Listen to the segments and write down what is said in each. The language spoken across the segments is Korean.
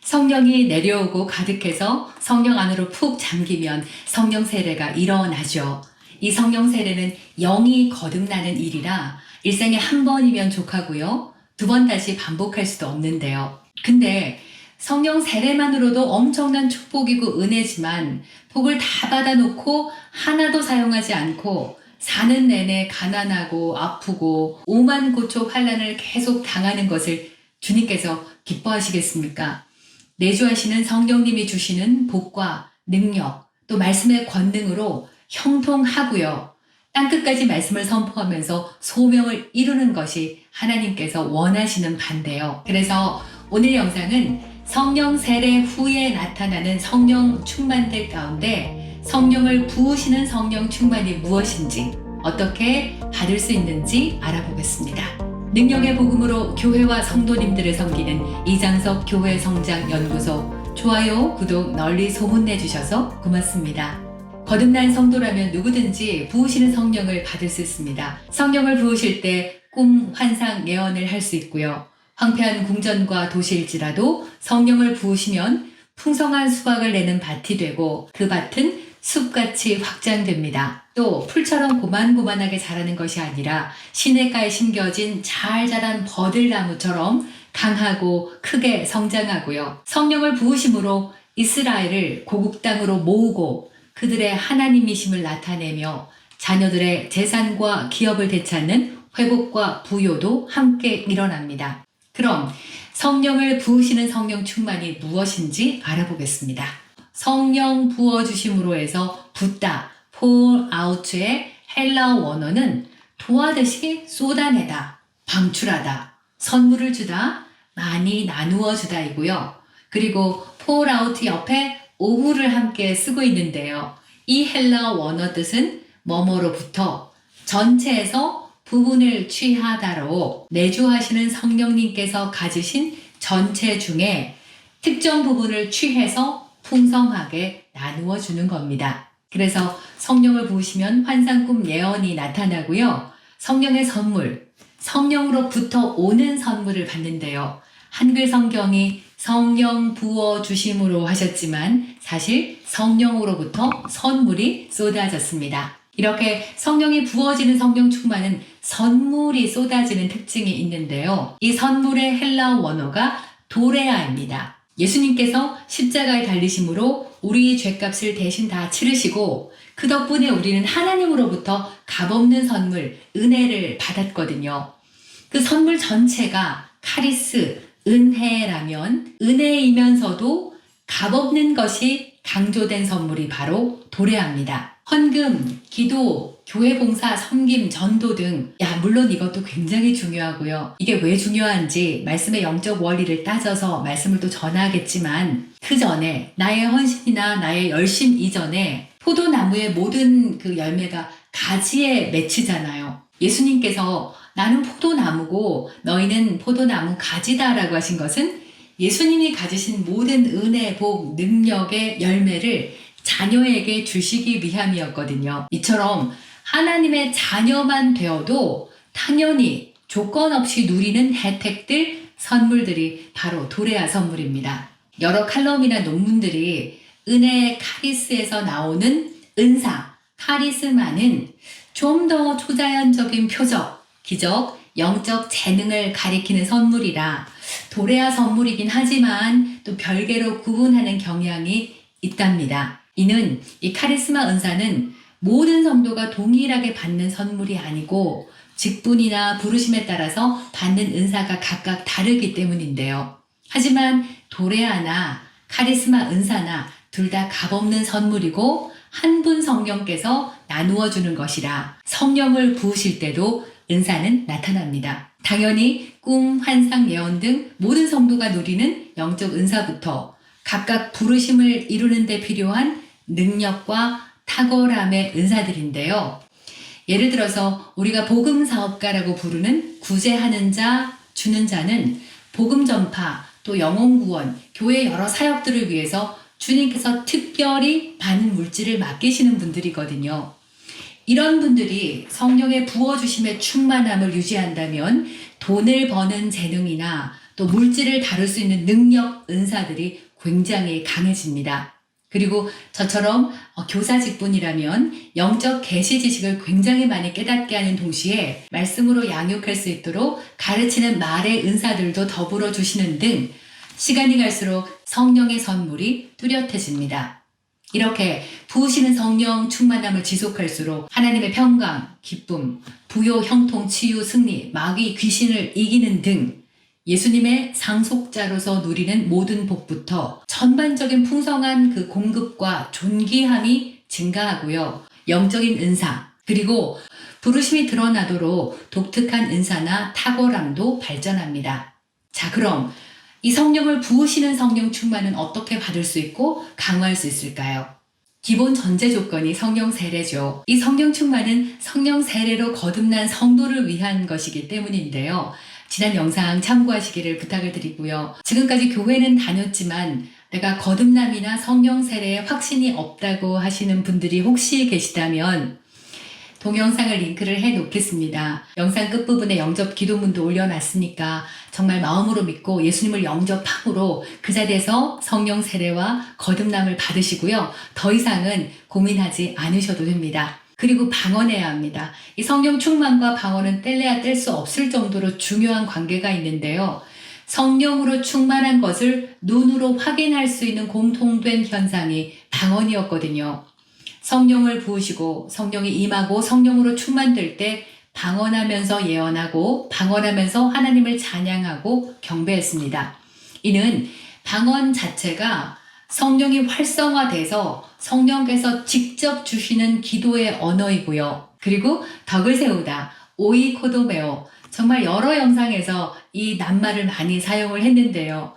성령이 내려오고 가득해서 성령 안으로 푹 잠기면 성령 세례가 일어나죠. 이 성령 세례는 영이 거듭나는 일이라 일생에 한 번이면 족하고요. 두 번 다시 반복할 수도 없는데요. 근데 성령 세례만으로도 엄청난 축복이고 은혜지만 복을 다 받아놓고 하나도 사용하지 않고 사는 내내 가난하고 아프고 오만고초 환난을 계속 당하는 것을 주님께서 기뻐하시겠습니까? 내주하시는 성령님이 주시는 복과 능력 또 말씀의 권능으로 형통하고요. 땅끝까지 말씀을 선포하면서 소명을 이루는 것이 하나님께서 원하시는 바인데요. 그래서 오늘 영상은 성령 세례 후에 나타나는 성령 충만들 가운데 성령을 부으시는 성령 충만이 무엇인지 어떻게 받을 수 있는지 알아보겠습니다. 능력의 복음으로 교회와 성도님들을 섬기는 이장석 교회 성장 연구소 좋아요, 구독 널리 소문내 주셔서 고맙습니다. 거듭난 성도라면 누구든지 부으시는 성령을 받을 수 있습니다. 성령을 부으실 때 꿈, 환상, 예언을 할 수 있고요. 황폐한 궁전과 도시일지라도 성령을 부으시면 풍성한 수확을 내는 밭이 되고 그 밭은 숲같이 확장됩니다. 또 풀처럼 고만고만하게 자라는 것이 아니라 시냇가에 심겨진 잘 자란 버들나무처럼 강하고 크게 성장하고요. 성령을 부으심으로 이스라엘을 고국 땅으로 모으고 그들의 하나님이심을 나타내며 자녀들의 재산과 기업을 되찾는 회복과 부요도 함께 일어납니다. 그럼 성령을 부으시는 성령 충만이 무엇인지 알아보겠습니다. 성령 부어주심으로 해서 붓다, pour out의 헬라어 원어는 도하듯이 쏟아내다, 방출하다, 선물을 주다, 많이 나누어 주다이고요. 그리고 pour out 옆에 오후를 함께 쓰고 있는데요. 이 헬라어 원어 뜻은 뭐뭐로부터 전체에서 부분을 취하다로 내주하시는 성령님께서 가지신 전체 중에 특정 부분을 취해서 풍성하게 나누어 주는 겁니다. 그래서 성령을 부으시면 환상, 꿈, 예언이 나타나고요. 성령의 선물, 성령으로부터 오는 선물을 받는데요. 한글 성경이 성령 부어 주심으로 하셨지만 사실 성령으로부터 선물이 쏟아졌습니다. 이렇게 성령이 부어지는 성령 충만은 선물이 쏟아지는 특징이 있는데요. 이 선물의 헬라어 원어가 도레아입니다. 예수님께서 십자가에 달리심으로 우리 죄값을 대신 다 치르시고 그 덕분에 우리는 하나님으로부터 값없는 선물, 은혜를 받았거든요. 그 선물 전체가 카리스, 은혜라면 은혜이면서도 값없는 것이 강조된 선물이 바로 도레아입니다. 헌금, 기도, 교회 봉사, 섬김, 전도 등 물론 이것도 굉장히 중요하고요. 이게 왜 중요한지 말씀의 영적 원리를 따져서 말씀을 또 전하겠지만 그 전에 나의 헌신이나 나의 열심 이전에 포도나무의 모든 그 열매가 가지에 맺히잖아요. 예수님께서 나는 포도나무고 너희는 포도나무 가지다라고 하신 것은 예수님이 가지신 모든 은혜, 복, 능력의 열매를 자녀에게 주시기 위함이었거든요. 이처럼 하나님의 자녀만 되어도 당연히 조건 없이 누리는 혜택들, 선물들이 바로 도레아 선물입니다. 여러 칼럼이나 논문들이 은혜의 카리스에서 나오는 은사, 카리스마는 좀 더 초자연적인 표적, 기적, 영적 재능을 가리키는 선물이라 도레아 선물이긴 하지만 또 별개로 구분하는 경향이 있답니다. 이는 이 카리스마 은사는 모든 성도가 동일하게 받는 선물이 아니고 직분이나 부르심에 따라서 받는 은사가 각각 다르기 때문인데요. 하지만 도레아나 카리스마 은사나 둘 다 값없는 선물이고 한 분 성령께서 나누어 주는 것이라 성령을 부으실 때도 은사는 나타납니다. 당연히 꿈, 환상, 예언 등 모든 성도가 누리는 영적 은사부터 각각 부르심을 이루는 데 필요한 능력과 탁월함의 은사들인데요. 예를 들어서 우리가 복음사업가라고 부르는 구제하는 자, 주는 자는 복음 전파, 또 영혼 구원, 교회 여러 사역들을 위해서 주님께서 특별히 받는 물질을 맡기시는 분들이거든요. 이런 분들이 성령의 부어주심의 충만함을 유지한다면 돈을 버는 재능이나 또 물질을 다룰 수 있는 능력, 은사들이 굉장히 강해집니다. 그리고 저처럼 교사 직분이라면 영적 계시 지식을 굉장히 많이 깨닫게 하는 동시에 말씀으로 양육할 수 있도록 가르치는 말의 은사들도 더불어 주시는 등 시간이 갈수록 성령의 선물이 뚜렷해집니다. 이렇게 부으시는 성령 충만함을 지속할수록 하나님의 평강, 기쁨, 부요, 형통, 치유, 승리, 마귀, 귀신을 이기는 등 예수님의 상속자로서 누리는 모든 복부터 전반적인 풍성한 그 공급과 존귀함이 증가하고요. 영적인 은사, 그리고 부르심이 드러나도록 독특한 은사나 탁월함도 발전합니다. 자, 그럼 이 성령을 부으시는 성령 충만은 어떻게 받을 수 있고 강화할 수 있을까요? 기본 전제 조건이 성령 세례죠. 이 성령 충만은 성령 세례로 거듭난 성도를 위한 것이기 때문인데요. 지난 영상 참고하시기를 부탁을 드리고요. 지금까지 교회는 다녔지만 내가 거듭남이나 성령 세례에 확신이 없다고 하시는 분들이 혹시 계시다면 동영상을 링크를 해 놓겠습니다. 영상 끝부분에 영접 기도문도 올려놨으니까 정말 마음으로 믿고 예수님을 영접함으로 그 자리에서 성령 세례와 거듭남을 받으시고요. 더 이상은 고민하지 않으셔도 됩니다. 그리고 방언해야 합니다. 이 성령 충만과 방언은 뗄래야 뗄 수 없을 정도로 중요한 관계가 있는데요. 성령으로 충만한 것을 눈으로 확인할 수 있는 공통된 현상이 방언이었거든요. 성령을 부으시고 성령이 임하고 성령으로 충만될 때 방언하면서 예언하고 방언하면서 하나님을 찬양하고 경배했습니다. 이는 방언 자체가 성령이 활성화돼서 성령께서 직접 주시는 기도의 언어이고요. 그리고 덕을 세우다, 오이코도메오, 정말 여러 영상에서 이 낱말을 많이 사용을 했는데요.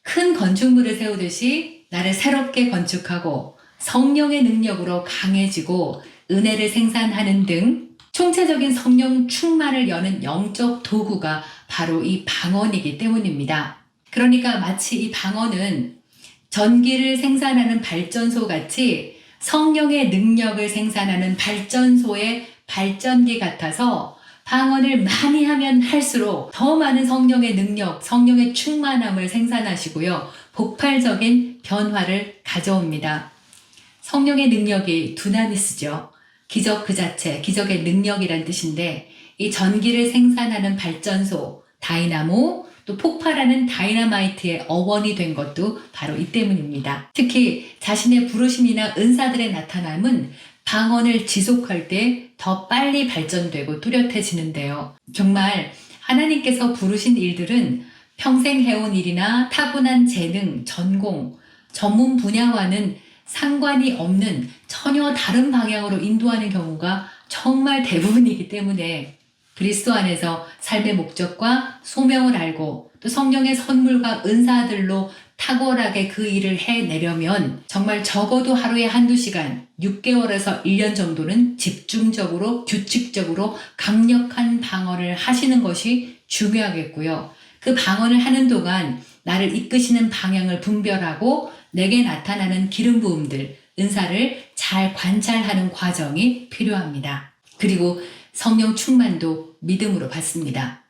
큰 건축물을 세우듯이 나를 새롭게 건축하고 성령의 능력으로 강해지고 은혜를 생산하는 등 총체적인 성령 충만을 여는 영적 도구가 바로 이 방언이기 때문입니다. 그러니까 마치 이 방언은 전기를 생산하는 발전소 같이 성령의 능력을 생산하는 발전소의 발전기 같아서 방언을 많이 하면 할수록 더 많은 성령의 능력, 성령의 충만함을 생산하시고요. 폭발적인 변화를 가져옵니다. 성령의 능력이 두나미스죠. 기적 그 자체, 기적의 능력이란 뜻인데 이 전기를 생산하는 발전소, 다이나모, 또 폭발하는 다이너마이트의 어원이 된 것도 바로 이 때문입니다. 특히 자신의 부르심이나 은사들의 나타남은 방언을 지속할 때 더 빨리 발전되고 뚜렷해지는데요. 정말 하나님께서 부르신 일들은 평생 해온 일이나 타고난 재능, 전공, 전문 분야와는 상관이 없는 전혀 다른 방향으로 인도하는 경우가 정말 대부분이기 때문에 그리스도 안에서 삶의 목적과 소명을 알고 또 성령의 선물과 은사들로 탁월하게 그 일을 해내려면 정말 적어도 하루에 한두 시간, 6개월에서 1년 정도는 집중적으로 규칙적으로 강력한 방언을 하시는 것이 중요하겠고요. 그 방언을 하는 동안 나를 이끄시는 방향을 분별하고 내게 나타나는 기름 부음들, 은사를 잘 관찰하는 과정이 필요합니다. 그리고 성령 충만도 믿음으로 받습니다.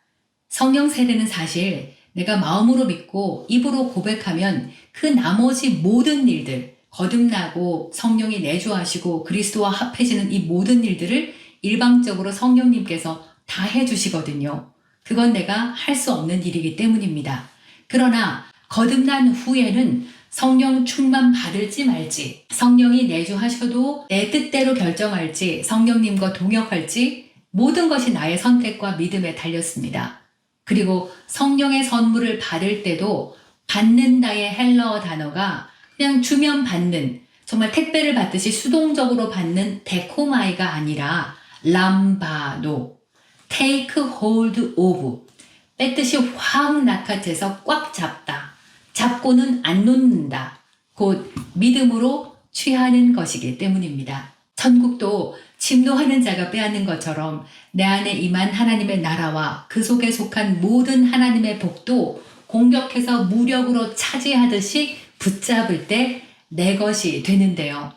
성령 세례는 사실 내가 마음으로 믿고 입으로 고백하면 그 나머지 모든 일들, 거듭나고 성령이 내주하시고 그리스도와 합해지는 이 모든 일들을 일방적으로 성령님께서 다 해주시거든요. 그건 내가 할 수 없는 일이기 때문입니다. 그러나 거듭난 후에는 성령 충만 받을지 말지, 성령이 내주하셔도 내 뜻대로 결정할지, 성령님과 동역할지 모든 것이 나의 선택과 믿음에 달렸습니다. 그리고 성령의 선물을 받을 때도 받는다의 헬라어 단어가 그냥 주면 받는, 정말 택배를 받듯이 수동적으로 받는 데코마이가 아니라 람바노, take hold of, 뺏듯이 확 낚아채서 꽉 잡다, 잡고는 안 놓는다, 곧 믿음으로 취하는 것이기 때문입니다. 천국도 침노하는 자가 빼앗는 것처럼 내 안에 임한 하나님의 나라와 그 속에 속한 모든 하나님의 복도 공격해서 무력으로 차지하듯이 붙잡을 때 내 것이 되는데요.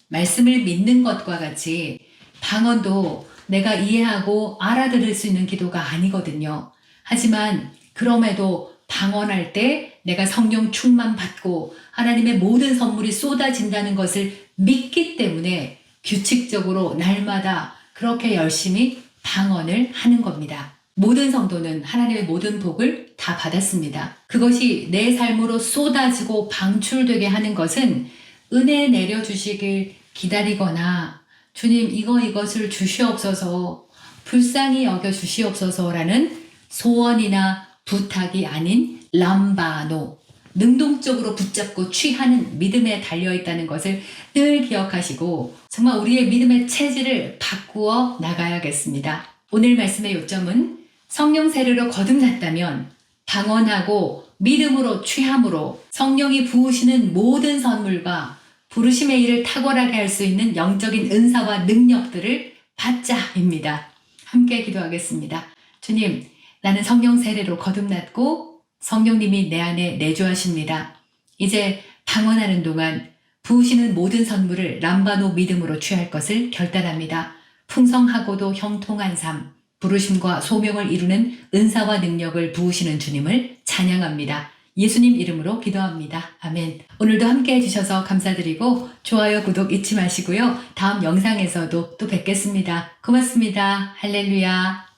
말씀을 믿는 것과 같이 방언도 내가 이해하고 알아들을 수 있는 기도가 아니거든요. 하지만 그럼에도 방언할 때 내가 성령 충만 받고 하나님의 모든 선물이 쏟아진다는 것을 믿기 때문에 규칙적으로 날마다 그렇게 열심히 방언을 하는 겁니다. 모든 성도는 하나님의 모든 복을 다 받았습니다. 그것이 내 삶으로 쏟아지고 방출되게 하는 것은 은혜 내려주시길 기다리거나 주님 이것을 주시옵소서, 불쌍히 여겨 주시옵소서라는 소원이나 부탁이 아닌 람바노, 능동적으로 붙잡고 취하는 믿음에 달려있다는 것을 늘 기억하시고 정말 우리의 믿음의 체질을 바꾸어 나가야겠습니다. 오늘 말씀의 요점은 성령 세례로 거듭났다면 방언하고 믿음으로 취함으로 성령이 부으시는 모든 선물과 부르심의 일을 탁월하게 할 수 있는 영적인 은사와 능력들을 받자입니다. 함께 기도하겠습니다. 주님, 나는 성령 세례로 거듭났고 성령님이 내 안에 내주하십니다. 이제 방언하는 동안 부으시는 모든 선물을 람바노 믿음으로 취할 것을 결단합니다. 풍성하고도 형통한 삶, 부르심과 소명을 이루는 은사와 능력을 부으시는 주님을 찬양합니다. 예수님 이름으로 기도합니다. 아멘. 오늘도 함께 해주셔서 감사드리고 좋아요, 구독 잊지 마시고요. 다음 영상에서도 또 뵙겠습니다. 고맙습니다. 할렐루야.